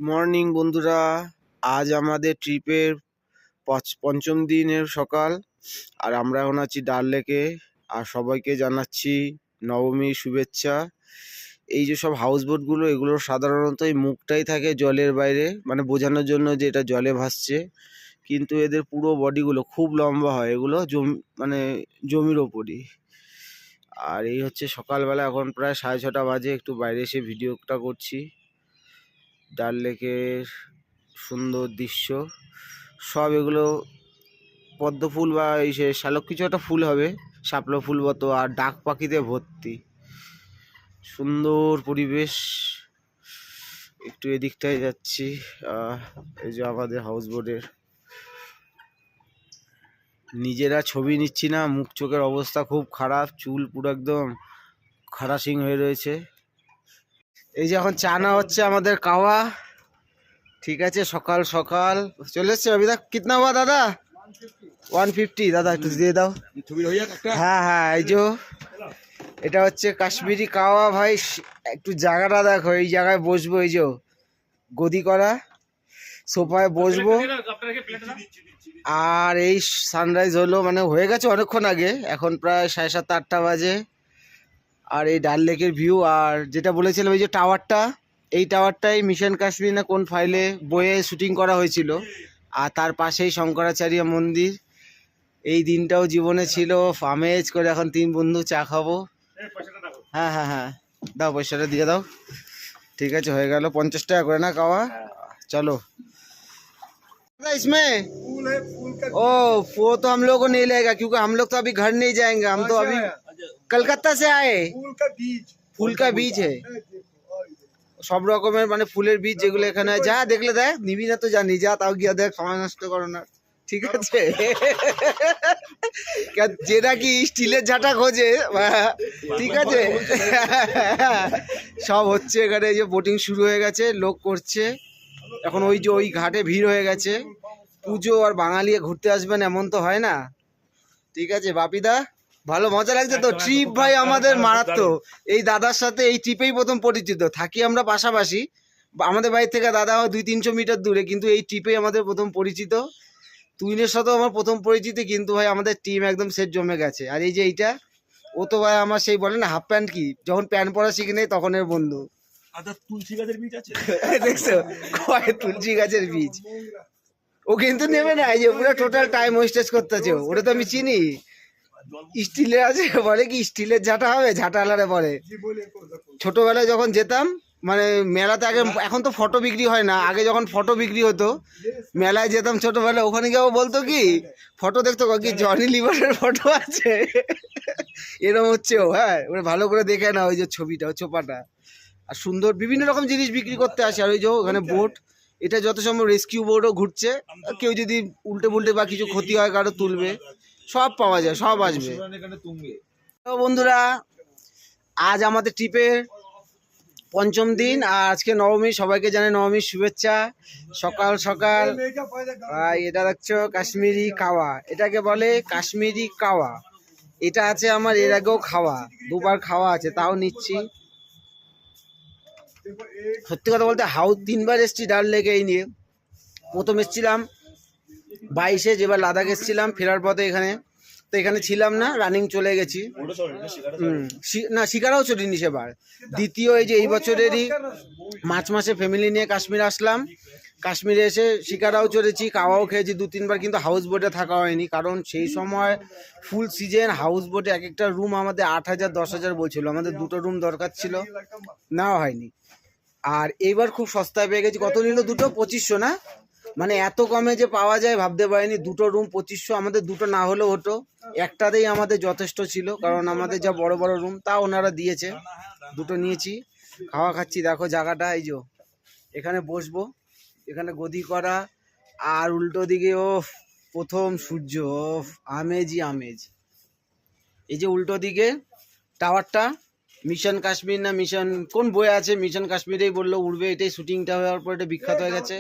Morning বন্ধুরা, আজ আমাদের ট্রিপের পঞ্চম দিনের সকাল। আর আমরা এখন আছি ডাল লেকে। আর সবাইকে জানাচ্ছি নবমীর শুভেচ্ছা। এই যে সব হাউস বোটগুলো, এগুলো সাধারণত এই মুখটাই থাকে জলের বাইরে, মানে বোঝানোর জন্য যে এটা জলে ভাসছে, কিন্তু এদের পুরো বডিগুলো খুব লম্বা হয়। এগুলো মানে জমির ওপরই। আর এই হচ্ছে সকালবেলা, এখন প্রায় 6:30 বাজে। একটু বাইরে এসে ভিডিওটা করছি। ডাল লেকের সুন্দর দৃশ্য। সব এগুলো পদ্ম ফুল বা এই সে শালক কিছু একটা ফুল হবে, শাপলা ফুল মতো, আর ডাক পাখিতে ভর্তি। সুন্দর পরিবেশ। একটু এদিকটায় যাচ্ছি। এই যে আমাদের হাউস বোটের, নিজেরা ছবি নিচ্ছি না, মুখ চোখের অবস্থা খুব খারাপ, চুল পুরো একদম খারাসিং হয়ে রয়েছে। এই যে এখন চা না হচ্ছে আমাদের কাওয়া। ঠিক আছে, সকাল সকাল চলে এসছে। অভিদা কিতনা হুয়া দাদা? 150 দাদা, একটু দিয়ে দাও। হ্যাঁ হ্যাঁ, এই যে এটা হচ্ছে কাশ্মীরি কাওয়া ভাই। একটু জায়গাটা দেখো, এই জায়গায় বসবো, এই যে গদি করা সোফায় বসবো। আর এই সানরাইজ হলো, মানে হয়ে গেছে অনেকক্ষণ আগে, এখন প্রায় 7:30-8টা বাজে। আর এই ডাল লেকের ভিউ, আর যেটা বলেছিলাম এই যে টাওয়ারটা, এই টাওয়ারটাই মিশন কাশ্মীর না কোন ফাইলে বইয়ে শুটিং করা হয়েছিল। আর তার পাশেই শঙ্করাচার্য মন্দির। এই দিনটাও জীবনে ছিল আমেজ করে। এখন 3 বন্ধু চা খাবো। হ্যাঁ হ্যাঁ হ্যাঁ, দাও পয়সাটা দিয়ে দাও। ঠিক আছে, হয়ে গেল। 50 টাকা করে না কাওয়া। चलो इसमें ओ वो तो हम लोग को नहीं लगेगा, क्योंकि हम लोग तो अभी घर नहीं जाएंगे। हम तो अभी कलकत्ता से आए। ফুল কা বীজ है, সব রকমের মানে ফুলের বীজ যেগুলো এখানে। যা দেখলে দেখ, নিবি না তো জানি, যা তাও গিয়া দেখ, সময় নষ্ট করো না। ঠিক আছে, যেটা কি স্টিলের ঝাঁটা খোঁজে। ঠিক আছে, সব হচ্ছে এখানে। এই যে বোটিং শুরু হয়ে গেছে, লোক করছে এখন। ওই যে ওই ঘাটে ভিড় হয়ে গেছে। পুজো আর বাঙালি ঘুরতে আসবেন এমন তো হয় না। ঠিক আছে বাপিদা, ভালো মজা লাগছে তো। ট্রিপ ভাই আমাদের মারাত্মক। এই দাদার সাথে এই ট্রিপেই প্রথম পরিচিত। থাকি আমরা পাশাপাশি, আমাদের বাড়ি থেকে দাদা 200-300 মিটার দূরে, কিন্তু এই ট্রিপেই আমাদের প্রথম পরিচিত। তুইনের সাথেও আমার প্রথম পরিচিতি, কিন্তু ভাই আমাদের টিম একদম সেট জমে গেছে। আর এই যে এইটা, ও তো ভাই আমার সেই বলে না হাফ প্যান্ট, কি যখন প্যান্ট পরা শিখে নেই তখন এর বন্ধু। তুলসী গাছের বীজ আছে দেখছো, কয় তুলসী গাছের বীজ। ও কিন্তু নেবে না, এই যে পুরো টোটাল টাইম ওয়েস্টেজ করতেছে। ওটা তো আমি চিনি। স্টিলের আছে, বলে কি স্টিলের ঝাঁটা হবে, ঝাঁটা আলারে বলে। ছোটবেলায় যখন যেতাম মানে মেলাতে, আগে এখন তো ফটো বিক্রি হয় না, আগে যখন ফটো বিক্রি হতো মেলায় যেতাম ছোটবেলায়, ওখানে গিয়ে বলতো কি ফটো দেখতো, কি জনি লিভারের ফটো আছে এরকম হচ্ছে ও। হ্যাঁ, ওরা ভালো করে দেখে না ওই যে ছবিটা, চোপাটা। আর সুন্দর বিভিন্ন রকম জিনিস বিক্রি করতে আসে। আর ওই যে ওখানে বোট, এটা যত সম্ভব রেস্কিউ বোটও ঘুরছে। কেউ যদি উল্টে পুল্টে বা কিছু ক্ষতি হয় কারো, তুলবে, সব পাওয়া যায়, সব আসবে। তো বন্ধুরা, আজ আমাদের ট্রিপের পঞ্চম দিন, আর আজকে নবমী। সবাইকে জানাই নবমীর শুভেচ্ছা। সকাল সকাল এটা দেখছো কাশ্মীরি কাওয়া, এটাকে বলে কাশ্মীরি কাওয়া। এটা আছে আমার, এর আগেও খাওয়া, 2বার খাওয়া আছে, তাও নিচ্ছি। সত্যি কথা বলতে 3বার এসেছি ডাল লেকে এই নিয়ে। প্রথম এসেছিলাম 22-এ, যেবার লাদাখ এসেছিলাম ফেরার পথে এখানে, তো এখানে ছিলাম না, রানিং চলে গেছি। না, শিকারাও চড়িনি সেবার। দ্বিতীয় এই যে এই বছরেরই মার্চ মাসে ফ্যামিলি নিয়ে কাশ্মীর আসলাম। কাশ্মীরে এসে শিকারাও চড়েছি, কাওয়াও খেয়েছি 2-3বার, কিন্তু হাউস বোটে থাকা হয়নি, কারণ সেই সময় ফুল সিজন। হাউস বোটে এক একটা রুম আমাদের 8,000-10,000 বলছিল। আমাদের 2টো রুম দরকার ছিল, নেওয়া হয়নি। আর এইবার খুব সস্তায় পেয়ে গেছি। কত নিল? 2টো 2500 না, মানে এত কমে যে পাওয়া যায় ভাবতে পারিনি। 2টো রুম 2500। আমাদের 2টো না হলেও হতো, একটাতেই আমাদের যথেষ্ট ছিল, কারণ আমাদের যা বড় বড় রুম তা ওনারা দিয়েছে। 2টো নিয়েছি, খাওয়া খাচ্ছি। দেখো জায়গাটা, এই যে এখানে বসবো, এখানে গদি করা। আর উল্টো দিকে ও প্রথম সূর্য, ও আমেজই আমেজ। এই যে উল্টো দিকে টাওয়ারটা, মিশন কাশ্মীর না মিশন কোন বই আছে, মিশন কাশ্মীরেই বললো উঠবে। এটাই শুটিংটা হওয়ার পর এটা বিখ্যাত হয়ে গেছে।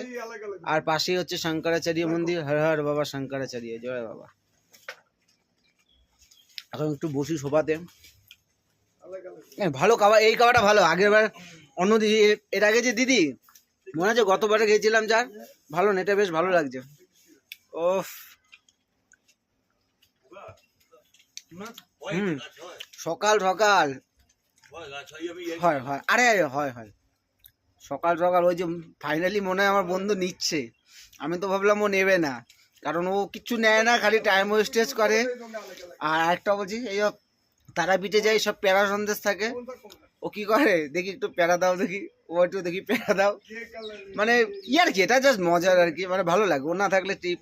আর পাশেই হচ্ছে শঙ্করাচার্য মন্দির। হর হর বাবা শঙ্করাচার্য, জয় বাবা। এখন একটু বসি সোফাতে। ভালো খাবার, এই খাবারটা ভালো। আগের বার অন্য দিদি, এর আগে যে দিদি মনে হচ্ছে গতবারে গেছিলাম যার, ভালো নেটে বেশ ভালো লাগছে। ওফ, হুম, সকাল সকাল হয় হয়, আরে হয় হয়, সকাল সকাল ওই যে ফাইনালি মনে হয় আমার বন্ধু নিচ্ছে। আমি তো ভাবলাম ও নেবে না, কারণ ও কিচ্ছু নেয় না, খালি টাইম ওয়েস্টেজ করে। আর একটা বলছি, এই তারাপীঠে যাই সব প্যারা সন্দেশ থাকে, ও কি করে দেখি একটু প্যারা দাও, দেখি ও একটু দেখি প্যারা দাও, মানে আর কি, এটা জাস্ট মজার আর কি, মানে ভালো লাগে, ও না থাকলে ট্রিপ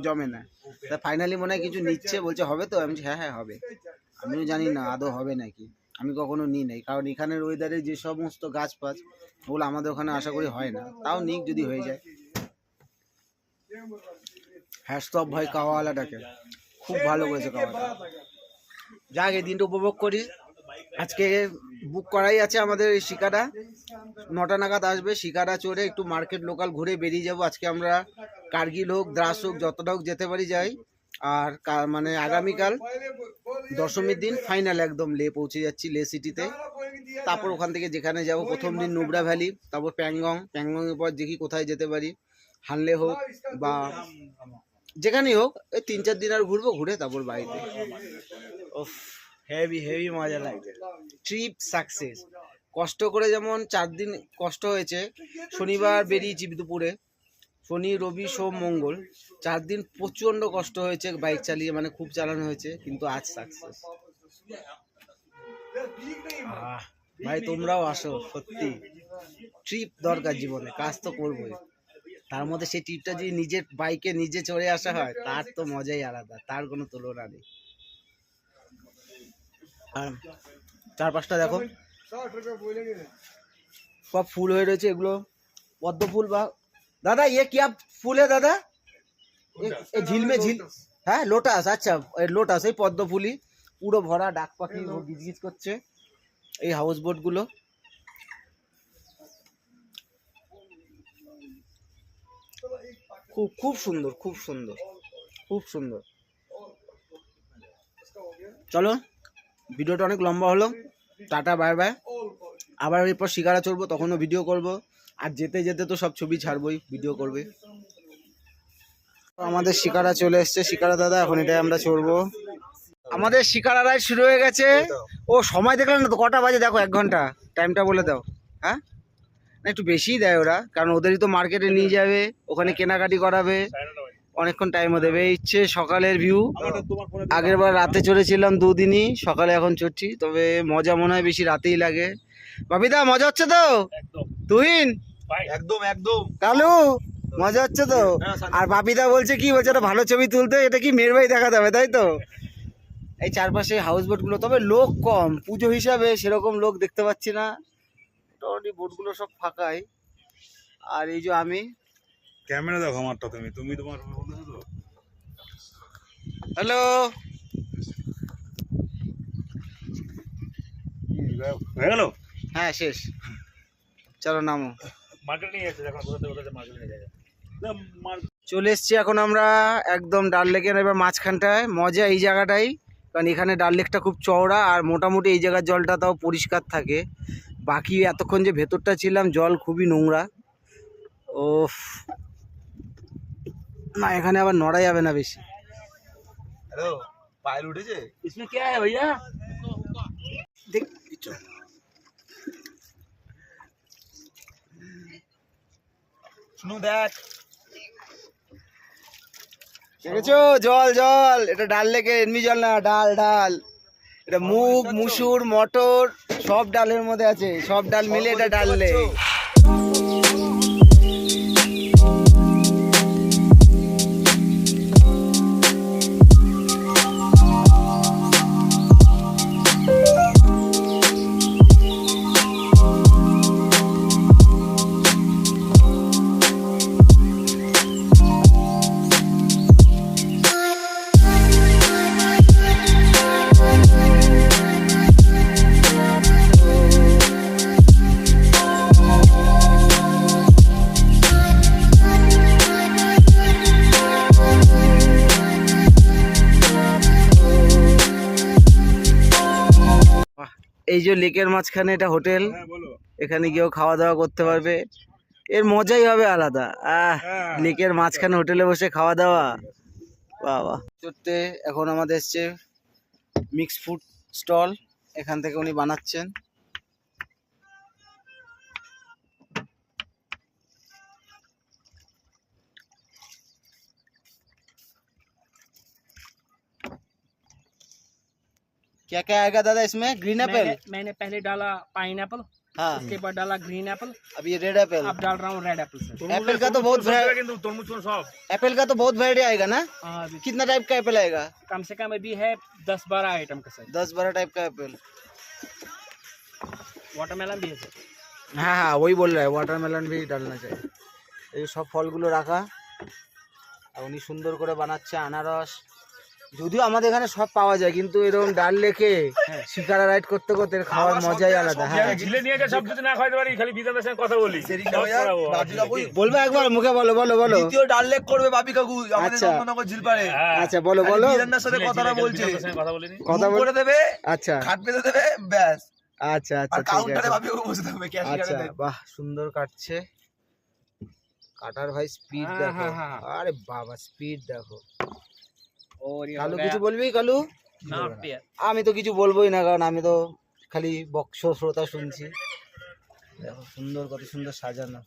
জমে না। তা ফাইনালি মনে হয় কিছু নিচ্ছে, বলছে হবে তো, আমি বলছি হ্যাঁ হ্যাঁ হবে। আমিও জানি না আদৌ হবে নাকি, আমি কখনো নিই নাই, কারণ এখানের ওয়েদারে যে সমস্ত গাছ পাছ ওগুলো আমাদের ওখানে আশা করি হয় না, তাও নিক যদি হয়ে যায়। হ্যাটস অফ ভাই কাওয়ালাটাকে, খুব ভালো করেছে কাওয়াটা। যাক, এই দিনটা উপভোগ করি। আজকে বুক করাই আছে আমাদের এই শিকারা, 9টা নাগাদ আসবে। শিকারা চড়ে একটু মার্কেট লোকাল ঘুরে বেরিয়ে যাব। আজকে আমরা কার্গিল হোক, দ্রাস হোক, যতটা হোক যেতে পারি যাই। আর মানে আগামীকাল দশমীর দিন ফাইনাল একদম লে পৌঁছে যাচ্ছি, লে সিটিতে। তারপর ওখান থেকে যেখানে যাব, প্রথম দিন নুব্রা ভ্যালি, তারপর প্যাংগং, প্যাংগংয়ের পর দেখি কোথায় যেতে পারি, হানলে হোক বা যেখানেই হোক, এই 3-4 দিন আর ঘুরবো, ঘুরে তারপর বাড়িতে। ওফ, হেভি হেভি মজা লাগছে, ট্রিপ সাকসেস। কষ্ট করে যেমন 4 দিন কষ্ট হয়েছে, শনিবার বেরিয়েছি দুপুরে, শনি রবি সোম মঙ্গল, 4 দিন প্রচন্ড কষ্ট হয়েছে বাইক চালিয়ে, মানে খুব চালানো হয়েছে, কিন্তু আজ সাকসেস। ভাই তোমরাও আসো, সত্যি ট্রিপ দরকার জীবনে, কাজ তো করবোই, তার মধ্যে সেই ট্রিপটা যদি নিজের বাইকে নিজে চড়ে আসা হয়, তার তো মজাই আলাদা, তার কোনো তুলনা নেই। আর চারপাশটা দেখো, সব ফুল হয়ে রয়েছে, এগুলো পদ্ম ফুল বা দাদা ये क्या ফুল है দাদা? এই ঝিল মে ঝিল, হ্যাঁ লোটাস, আচ্ছা লোটাস, এই পদ্ম ফুলই পুরো ভরা, ডাক পাখি গিজগিজ করছে। এই হাউস বোট গুলো খুব খুব সুন্দর, খুব সুন্দর, খুব সুন্দর। চলো, ভিডিওটা অনেক লম্বা হলো, টাটা বাই বাই। আবার এরপর শিকারা চড়বো, তখনও ভিডিও করব, আর যেতে যেতে তো সব ছবি ছাড়বই, ভিডিও করবে। আমাদের শিকারা চলে এসছে, শিকারা দাদা, এখন এটাই আমরা চড়বো। আমাদের শিকারা রাইড শুরু হয়ে গেছে। ও সময় দেখলেন না তো, কটা বাজে দেখো, 1 ঘন্টা, টাইমটা বলে দাও। হ্যাঁ না, একটু বেশিই দেয় ওরা, কারণ ওদেরই তো মার্কেটে নিয়ে যাবে, ওখানে কেনাকাটি করাবে, অনেকক্ষণ টাইমও দেবে। এই হচ্ছে সকালের ভিউ। আগের বার রাতে চড়েছিলাম 2 দিনই, সকালে এখন চড়ছি, তবে মজা মনে হয় বেশি রাতেই লাগে। বাপিদা মজা হচ্ছে তো? তুহিন একদম একদম কালু মজা হচ্ছে তো? আর বাপিদা বলছে কি বলছে, একটা ভালো ছবি তুলতে, এটা কি মেয়ের বাড়ি দেখা যাবে, তাই তো? এই চারপাশে হাউস বোট গুলো, তবে লোক কম, পুজো হিসাবে সেরকম লোক দেখতে পাচ্ছি না, মোটামুটি বোট গুলো সব ফাঁকাই। আর এই যে আমি, ক্যামেরা দেখো আমারটা, তুমি তোমার হ্যালো, হয়ে গেল। হ্যাঁ শেষ, চলো নামো। মার্কেট নিয়ে যাচ্ছে, এখন কোথাতে মার্কেট নিয়ে যায়। চলে এসছি এখন আমরা একদম ডাল লেকের এবার মাঝখানটায়। মজা এই জায়গাটাই, কারণ এখানে ডাল লেকটা খুব চওড়া, আর মোটামুটি এই জায়গার জলটা তাও পরিষ্কার থাকে। বাকি এতক্ষণ যে ভেতরটা ছিলাম, জল খুবই নোংরা। ও না, এখানে আবার নড়া যাবে না বেশি। হ্যালো, পায়েল উঠেছে? इसमें क्या है भैया? देख শুনো দেখ, দেখেছো জল জল, এটা ডাল লেকের এমনি জল না, ডাল ডাল, এটা মুগ মুসুর মটর সব ডালের মধ্যে আছে, সব ডাল মিলে এটা ডাল লেক। এই যে লেকের মাঝখানে এটা হোটেল, হ্যাঁ বলো। এখানে গিয়েও খাওয়া দাওয়া করতে পারবে। এর মজাই হবে আলাদা। হ্যাঁ। লেকের মাঝখানে হোটেলে বসে খাওয়া দাওয়া, বাবা। চড়তে এখন আমাদের এসছে মিক্স ফুড স্টল, এখান থেকে উনি বানাচ্ছেন। क्या क्या आएगा दादा इसमें? Green Apple? मैंने पहले डाला पाइन एप्पल, हाँ, उसके बाद डाला ग्रीन एप्पल, अब ये रेड एप्पल। अब डाल रहा हूँ रेड एप्पल सर। एप्पल का तो बहुत কিন্তু তরমুজ সব एप्पल का तो बहुत वैरायटी आएगा ना? हाँ, अभी कितना टाइप का एप्पल आएगा? कम से कम अभी है 10-12 आइटम का सर। 10-12 टाइप का एप्पल। वाटरमेलन भी है सर। हाँ हाँ, वही बोल रहा है, वाटरमेलन भी डालना चाहिए। এই সব ফলগুলো রাখা, আর উনি সুন্দর করে বানাচ্ছে। আনারস, যদিও আমাদের এখানে সব পাওয়া যায়, কিন্তু এরকম ডাল লেকে শিকারা রাইড করতে করতে এর খাওয়ার মজাই আলাদা। হ্যাঁ, ঝিলে নিয়ে যা সব কিছু না খাইতে পারি, খালি বিদাদের সঙ্গে কথা বলি। বলবে একবার মুখে, বলো বলো বলো। দ্বিতীয় ডাল লেক করবে বাপি কাকু আমাদের আচ্ছা। নন্দননগর ঝিলপাড়ে। আচ্ছা বলো বলো, বিরান্নার সাথে কথাটা বলছে, কথা বলিনি। কথা মুখ বল। করে দেবে, আচ্ছা খাট পেতে দেবে, ব্যাস। আচ্ছা আচ্ছা, আর ঠিক কাউন্টারে আছে। বাপি কাকু বসে থাকবে, ক্যাশ আচ্ছা, কাটে। বাহ, সুন্দর কাটছে। কাটার ভাই স্পিড হ্যাঁ, দেখো। হ্যাঁ, হ্যাঁ। আরে বাবা, স্পিড দেখো। और ये কালু हो কিছু गया বলবি? Kalu, not pair. আমি তো কিছু বলবোই না, কারণ আমি তো খালি বক্স শ্রোতা শুনছি। দেখো সুন্দর, কত সুন্দর সাজানো।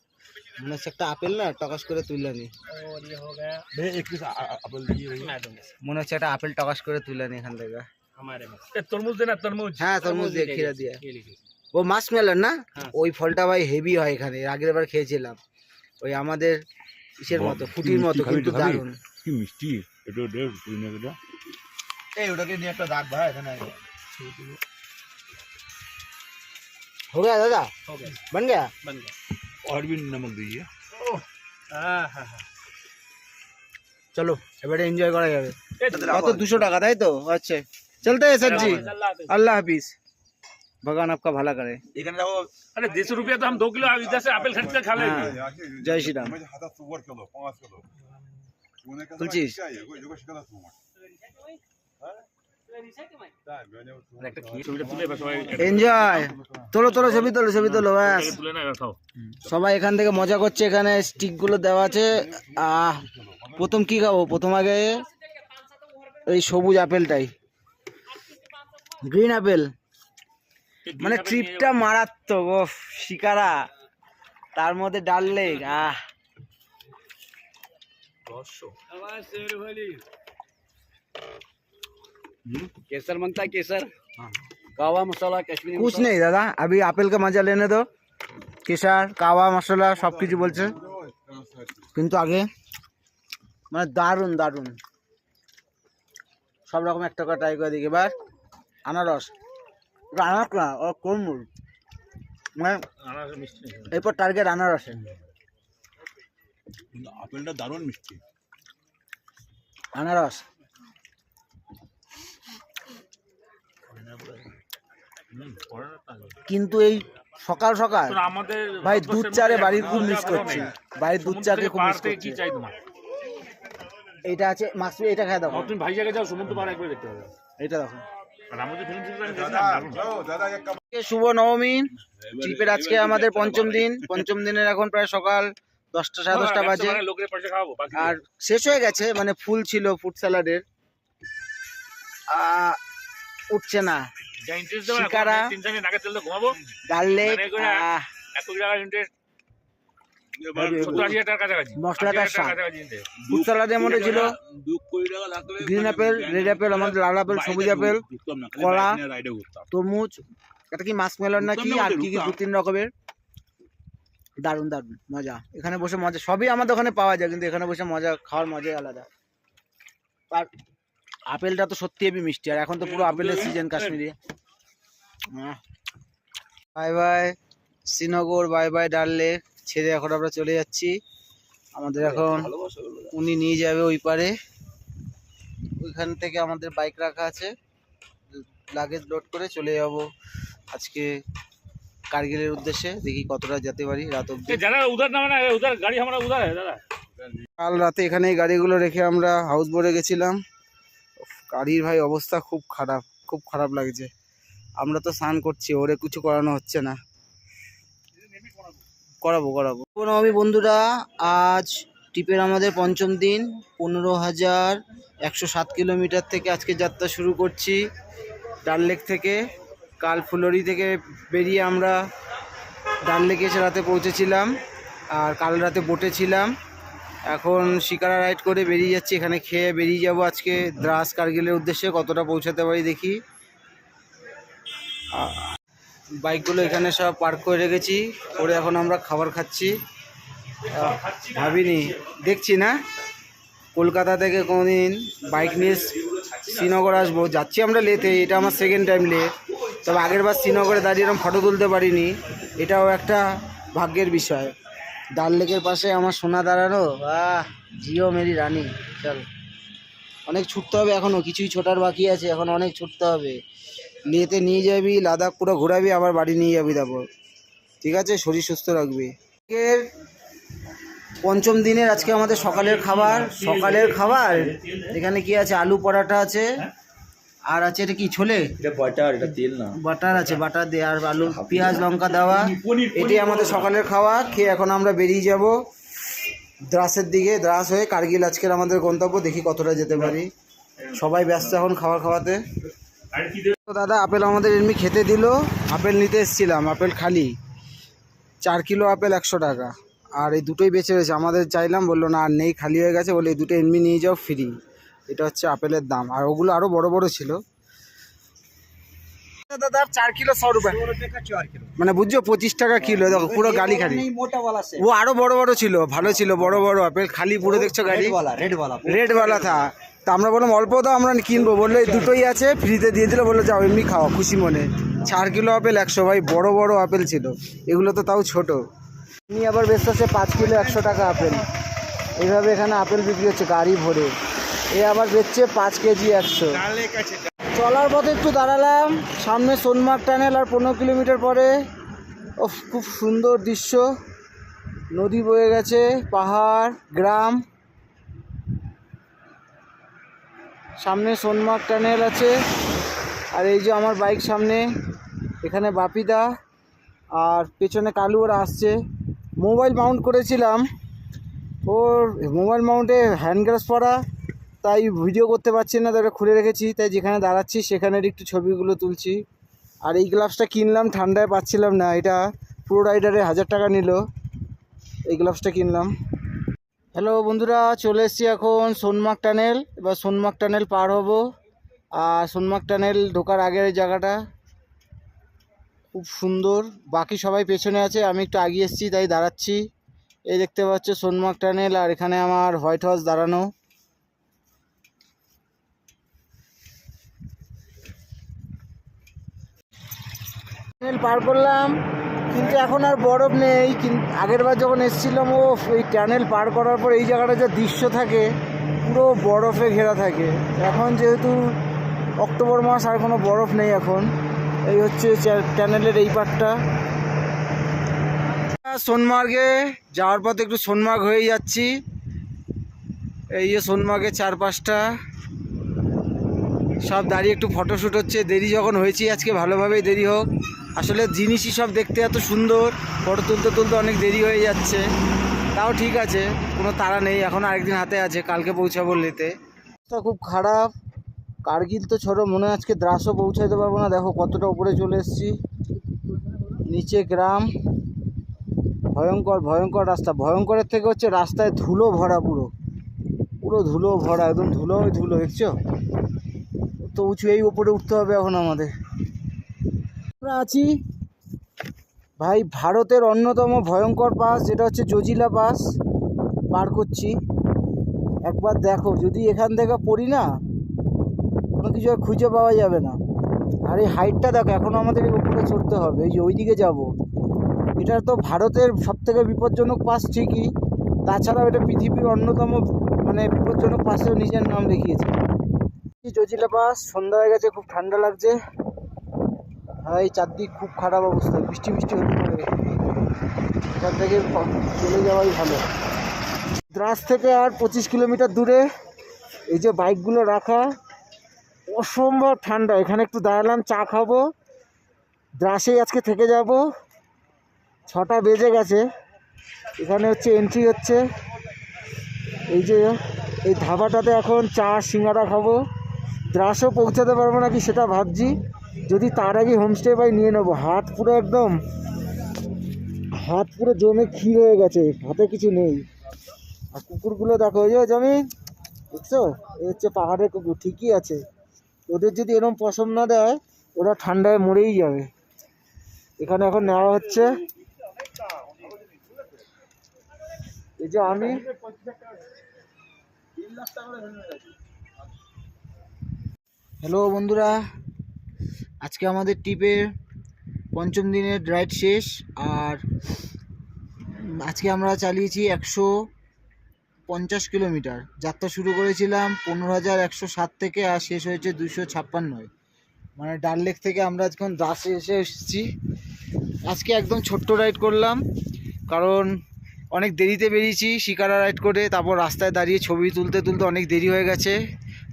মনে হচ্ছে একটা আপেল না টকাস করে তুলে নি। और ये हो गया मैं दूंगा सर, মনে হচ্ছে একটা আপেল টকাস করে তুলে নি এখান থেকে। हमारे में। তরমুজ দে না, তরমুজ। হ্যাঁ, তরমুজ দিয়ে, ले খিরা लीजिए, দিয়ে। ये लीजिए। ও মাস্কমেলন না? হ্যাঁ। ওই ফলটা ভাই হেভি হয় এখানে, আগের বার খেয়েছিলাম। ওই আমাদের ইসের মতো, ফুটির মতো, কিন্তু দারুণ। কি মিষ্টি এটা দে তুই না এটা। এই ওটাকে নিয়ে একটা দাগ ভাই এখানে। हो गया दादा? हो गया, बन गया? बन गया। और भी नमक दीजिए। हाँ हाँ हाँ, চলো এবারে এনজয় করা যাবে। ए, কত? 200 টাকা, তাই তো? আচ্ছা, চলতে है सर जी। अल्लाह हाफिज़। अल्लाह हाफिज, भगवान आपका भला करे। এখানে দেখো अरे 150 रुपया तो हम 2 किलो इधर से एप्पल खरीद कर खा लेंगे। हाँ, जय श्री राम। तुलसीस একটা ছবিটা তুলে এবার সবাই এনজয়, তোলো তোলো, ছবি তোলো, ছবি তোলো, ব্যাস। তুলে না এবার খাও। সবাই এখান থেকে মজা করছে। এখানে স্টিক গুলো দেওয়া আছে। প্রথম কি খাবো? প্রথম আগে এই সবুজ আপেলটাই, গ্রিন আপেল। মানে ট্রিপটা মারাত্মক। ও শিকারা, তার মধ্যে ডাল লেক। केसर मांगता है, केसर, कावा मसाला, कश्मीरी कुछ नहीं दादा, अभी আপেল का मजा लेने दो। কেশর, কাওয়া মশলা সব কিছু বলছে, কিন্তু আগে মানে দারুণ দারুণ। সব রকম একটা করে ট্রাই করে দেখি। এবার আনারস, আনারস না, ও কোরমুল, মানে আনারস মিষ্টি। এরপর টার্গেট আনারসে। আপেলটা দারুণ মিষ্টি। আনারস কিন্তু এই সকাল সকাল আমাদের ভাই দুধ চারে বাড়ির খুব মিস করছি, বাড়ির দুধ চাকে খুব মিস করছি। কি চাই তোমার? এইটা আছে মাছ, এটা খাই দেখো, তুমি ভাই জায়গায় যাও, সমুদ্র পাড় একবার দেখতে হবে। এটা দেখো। আর আমাদের ফিল্ম সিরিজ আমি দেখলাম। শুভ নবমী ট্রিপের আজকে আমাদের পঞ্চম দিন। পঞ্চম দিনের এখন প্রায় সকাল 10টা, 10:30 বাজে। লোকের পয়সা খাওয়াবো বাকি। আর শেষ হয়ে গেছে, মানে ফুল ছিল ফুড স্যালাডের, উঠছে না। যা ইন্টারেস্ট দেবো শিকারা, তিন চার দিন আগে চলতে ঘুমাবো। ডাল লেক, মানে করে এত টাকা ইন্টারেস্ট 70-80 টাকার কাছাকাছি। মশলাটার 80,000 স্বাদ। টাকার কাছাকাছি নিতে। ফুড স্যালাডের মধ্যে ছিল গ্রিন আপেল, রেড আপেল, আমাদের লাল আপেল, সবুজ আপেল, কলা, তরমুজ, এটা কি মাস্কমেলন না কি, আর কি কি 2-3 রকমের। দারুণ দারুণ মজা। এখানে বসে মজা, সবই আমাদের ওখানে পাওয়া যায়, কিন্তু এখানে বসে মজা খাওয়ার মজাই আলাদা। আর আপেলটা তো সত্যি হেবি মিষ্টি, আর এখন তো পুরো আপেলের season Kashmiri. Bye bye Srinagar, bye bye ডাল লেক ছেড়ে এখন আমরা চলে যাচ্ছি। আমাদের এখন উনি নিয়ে যাবে ওই পারে, ওইখান থেকে আমাদের বাইক রাখা আছে, লাগেজ লোড করে চলে যাব আজকে কার্গিলের উদ্দেশ্যে। দেখি কতটা যেতে পারি রাত অবধি। যারা উধার নামে না, উধার গাড়ি আমরা উধার দাদা। কাল রাতে এখানে এই গাড়িগুলো রেখে আমরা হাউস বোটে গেছিলাম। গাড়ির ভাই অবস্থা খুব খারাপ, খুব খারাপ লাগছে। আমরা তো স্নান করছি, ওরে কিছু করানো হচ্ছে না। করাবো আমি বন্ধুরা, আজ ট্রিপের আমাদের পঞ্চম দিন। 15,107 কিলোমিটার থেকে আজকে যাত্রা শুরু করছি ডাল লেক থেকে। কাল ফুলরি থেকে বেরিয়ে আমরা ডাল লেকে এসে রাতে পৌঁছেছিলাম, আর কাল রাতে বোটে ছিলাম। এখন শিকারা রাইড করে বেরিয়ে যাচ্ছি, এখানে খেয়ে বেরিয়ে যাব আজকে দ্রাস কার্গিলের উদ্দেশ্যে। কতটা পৌঁছাতে পারি দেখি। বাইকগুলো এখানে সব পার্ক করে রেখেছি, করে এখন আমরা খাবার খাচ্ছি। ভাবিনি, দেখছি না কলকাতা থেকে কোনোদিন বাইক নিয়ে শ্রীনগর আসবো। যাচ্ছি আমরা লেতে, এটা আমার সেকেন্ড টাইম লে। তবে আগের বার শ্রীনগরে দাঁড়িয়ে এরকম ফটো তুলতে পারিনি, এটাও একটা ভাগ্যের বিষয়। ডাল লেকের পাশে আমার সোনা দাঁড়ানো, জিও মেরি রানী। চল, অনেক ছুটতে হবে এখনও, কিছুই ছোটার বাকি আছে, এখন অনেক ছুটতে হবে। লেতে নিয়ে যাবি, লাদাখ পুরো ঘোরাবি, আবার বাড়ি নিয়ে যাবি তারপর। ঠিক আছে, শরীর সুস্থ রাখবি। এর পঞ্চম দিনের আজকে আমাদের সকালের খাবার এখানে কি আছে? আলু পরাঠা আছে, আর আছে এটা কি ছোলে, বাটার আছে, বাটার দিয়ে আর আলু পেঁয়াজ লঙ্কা দেওয়া। এটাই আমাদের সকালের খাওয়া। খেয়ে এখন আমরা বেরিয়ে যাব দ্রাসের দিকে। দ্রাস হয়ে কার্গিল আজকের আমাদের গন্তব্য। দেখি কতটা যেতে পারি। সবাই ব্যস্ত এখন খাবার খাওয়াতে। তো দাদা আপেল আমাদের এমনি খেতে দিল, আপেল নিতে এসেছিলাম, আপেল খালি 4 কিলো আপেল 100 টাকা। আর এই দুটোই বেঁচে রয়েছে, আমাদের চাইলাম, বললো না আর নেই, খালি হয়ে গেছে, বলে এই দুটো এমনি নিয়ে যাও ফ্রি। এটা হচ্ছে আপেলের দাম, আর ওগুলো আরও বড় বড় ছিল। দাদা 4 কিলো 100 রুপিয়া, মানে বুঝছো 25 টাকা কিলো। দেখো পুরো গাড়ি খালি। ও আরো বড় বড় ছিল, ভালো ছিল, বড় বড় আপেল খালি পুরো। দেখছো গাড়ি রেডওয়ালা থা। তা আমরা বললাম অল্প দাও, আমরা কিনবো। বললো এই দুটোই আছে, ফ্রিতে দিয়ে দিল। বললো যাও এমনি খাও খুশি মনে। 4 কিলো আপেল 100, ভাই বড় বড় আপেল ছিল, এগুলো তো তাও ছোট। উনি আবার বেচতে হচ্ছে 5 কিলো 100 টাকা আপেল। এইভাবে এখানে আপেল বিক্রি হচ্ছে গাড়ি ভরে। এ আবার বেচছে 5 কেজি 100। চলার পথে একটু দাঁড়ালাম, সামনে সোনমার্গ টানেল, আর 15 কিলোমিটার পরে খুব সুন্দর দৃশ্য, নদী বয়ে গেছে, পাহাড়, গ্রাম। সামনে সোনমার্গ টানেল আছে, আর এই যে আমার বাইক সামনে, এখানে বাপিদা, আর পেছনে কালু ওরা আসছে। মোবাইল মাউন্ট করেছিলাম, ওর মোবাইল মাউন্টে হ্যান্ড গ্লাভস পরা, তাই ভিডিও করতে পারছি না, তাই খুলে রেখেছি। তাই যেখানে দাঁড়াচ্ছি সেখানের একটু ছবিগুলো তুলছি। আর এই গ্লাভসটা কিনলাম, ঠান্ডায় পাচ্ছিলাম না, এটা প্রো রাইডারে 1000 টাকা নিল, এই গ্লাভসটা কিনলাম। হ্যালো বন্ধুরা, চলে এসেছি এখন সোনমার্গ টানেল। এবার সোনমার্গ টানেল পার হব। আর সোনমার্গ টানেল ঢোকার আগের এই জায়গাটা খুব সুন্দর। বাকি সবাই পেছনে আছে, আমি একটু আগিয়ে এসেছি তাই দাঁড়াচ্ছি। এই দেখতে পাচ্ছ সোনমার্গ টানেল, আর এখানে আমার হোয়াইট হাউস দাঁড়ানো। টানেল পার করলাম, কিন্তু এখন আর বরফ নেই। আগের বার যখন এসেছিলাম, এই টানেল পার করার পর এই জায়গাটা যে দৃশ্য থাকে পুরো বরফে ঘেরা থাকে। এখন যেহেতু অক্টোবর মাস, আর কোনো বরফ নেই এখন। এই হচ্ছে টানেলের এই পার্টটা। সোনমার্গে যাওয়ার পথে একটু সোনমার্গ হয়ে যাচ্ছি। এই যে সোনমার্গের চারপাশটা সব দাঁড়িয়ে একটু ফটোশ্যুট হচ্ছে। দেরি যখন হয়েছি আজকে, ভালোভাবেই দেরি হোক। আসলে জিনিসই সব দেখতে এত সুন্দর, ফটো তুলতে তুলতে অনেক দেরি হয়ে যাচ্ছে। তাও ঠিক আছে, কোনো তাড়া নেই, এখন আরেকদিন হাতে আছে, কালকে পৌঁছাবো লেতে। খুব খারাপ। কার্গিল তো ছোটো, মনে হয় আজকে দ্রাসও পৌঁছাতে পারবো না। দেখো কতটা উপরে চলে এসেছি, নিচে গ্রাম। ভয়ঙ্কর ভয়ঙ্কর রাস্তা, ভয়ঙ্করের থেকে হচ্ছে রাস্তায় ধুলো ভরা, পুরো পুরো ধুলো ভরা, একদম ধুলো ধুলো। দেখছো তো উঁচু, এই উপরে উঠতে হবে এখন আমাদের। আমরা আছি ভাই ভারতের অন্যতম ভয়ঙ্কর পাস, যেটা হচ্ছে জজিলা পাস পার করছি। একবার দেখো, যদি এখান থেকে পড়ি না, কোনো কিছু আর খুঁজে পাওয়া যাবে না। আর এই হাইটটা দেখো, এখনও আমাদের উপরে চড়তে হবে। এই যে ওইদিকে যাব, এটা তো ভারতের সবথেকে বিপজ্জনক পাস ঠিকই, তাছাড়াও এটা পৃথিবীর অন্যতম মানে বিপজ্জনক পাসেও নিজের নাম লিখিয়েছে। জজিলা পাস। সন্ধ্যা হয়ে গেছে, খুব ঠান্ডা লাগছে। এই চারদিক খুব খারাপ অবস্থা, বৃষ্টি বৃষ্টি হতে পারে, এখান থেকে চলে যাওয়াই ভালো। দ্রাস থেকে আর 25 কিলোমিটার দূরে এই যে বাইকগুলো রাখা, অসম্ভব ঠান্ডা। এখানে একটু দাঁড়ালাম, চা খাবো, দ্রাসেই আজকে থেকে যাব। 6টা বেজে গেছে, এখানে হচ্ছে এন্ট্রি হচ্ছে। এই যে এই ধাবাটাতে এখন চা সিঙ্গারা খাবো। দ্রাসও পৌঁছাতে পারবো নাকি সেটা ভাবছি, যদি তার আগে হোমস্টে পাই নিয়ে নেবো। হাত পুরো জমে ক্ষীর হয়ে গেছে, হাতে কিছু নেই। আর কুকুরগুলো দেখো, ওই যে জমি দেখছো, এই হচ্ছে পাহাড়ের কুকুর, ঠিকই আছে। ওদের যদি এরকম পশম না দেয় ওরা ঠান্ডায় মরেই যাবে। এখানে এখন নেওয়া হচ্ছে। এই যে আমি হ্যালো বন্ধুরা, আজকে আমাদের ট্রিপের পঞ্চম দিনের রাইড শেষ। আর আজকে আমরা চালিয়েছি 150 কিলোমিটার। যাত্রা শুরু করেছিলাম 15,107 থেকে, আর শেষ হয়েছে 256। মানে ডাল লেক থেকে আমরা এখন দ্রাসে এসেছি। আজকে একদম ছোট্ট রাইড করলাম, কারণ অনেক দেরিতে বেরিয়েছি শিকারা রাইড করে। তারপর রাস্তায় দাঁড়িয়ে ছবি তুলতে তুলতে অনেক দেরি হয়ে গেছে।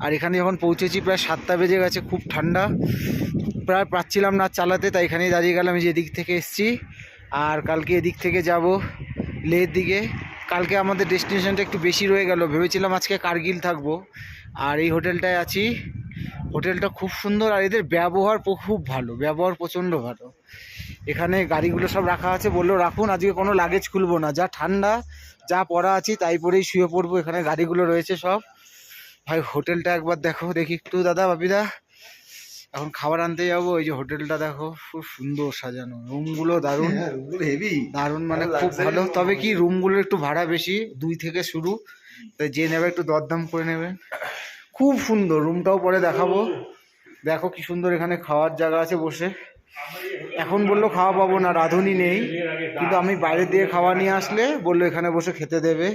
আর এখানে যখন পৌঁছেছি প্রায় 7টা বেজে গেছে, খুব ঠান্ডা, প্রায় পাচ্ছিলাম না চালাতে, তাই এখানেই দাঁড়িয়ে গেলাম। এই যে এদিক থেকে এসেছি, আর কালকে এদিক থেকে যাব লেহের দিকে। কালকে আমাদের ডেস্টিনেশনটা একটু বেশি রয়ে গেল, ভেবেছিলাম আজকে কার্গিল থাকবো। আর এই হোটেলটায় আছি, হোটেলটা খুব সুন্দর, আর এদের ব্যবহার খুব ভালো, ব্যবহার প্রচণ্ড ভালো। এখানে গাড়িগুলো সব রাখা আছে, বললো রাখুন, আজকে কোনো লাগেজ খুলবো না, যা ঠান্ডা যা পরা আছি তাই পরেই শুয়ে পড়বো। এখানে গাড়িগুলো রয়েছে সব। ভাই হোটেলটা একবার দেখো, দেখি একটু দাদা বাপিদা। এখন খাবার আনতে যাবো। এই যে হোটেলটা দেখো, খুব সুন্দর সাজানো, রুমগুলো দারুণ হেভি দারুণ, মানে খুব ভালো। তবে কি রুমগুলোর একটু ভাড়া বেশি, 2 থেকে শুরু, তাই যে নেবে একটু দরদাম করে নেবে। খুব সুন্দর রুমটাও পরে দেখাবো। দেখো কি সুন্দর, এখানে খাওয়ার জায়গা আছে বসে। এখন বললো খাওয়া পাবো না, রাঁধুনি নেই, কিন্তু আমি বাইরে দিয়ে খাওয়া নিয়ে আসলে বললো এখানে বসে খেতে দেবে।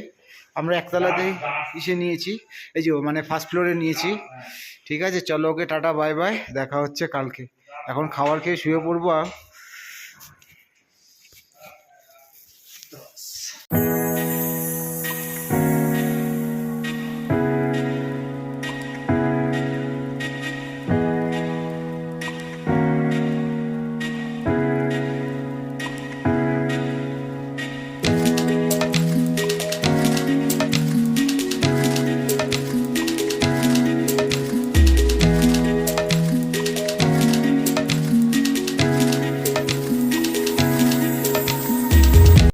আমরা একতলাতেই এসে নিয়েছি, এই যে মানে ফার্স্ট ফ্লোরে নিয়েছি। ঠিক আছে, চলো ওকে টাটা বাই বাই, দেখা হচ্ছে কালকে। এখন খাবার খেয়ে শুয়ে পড়বো। আর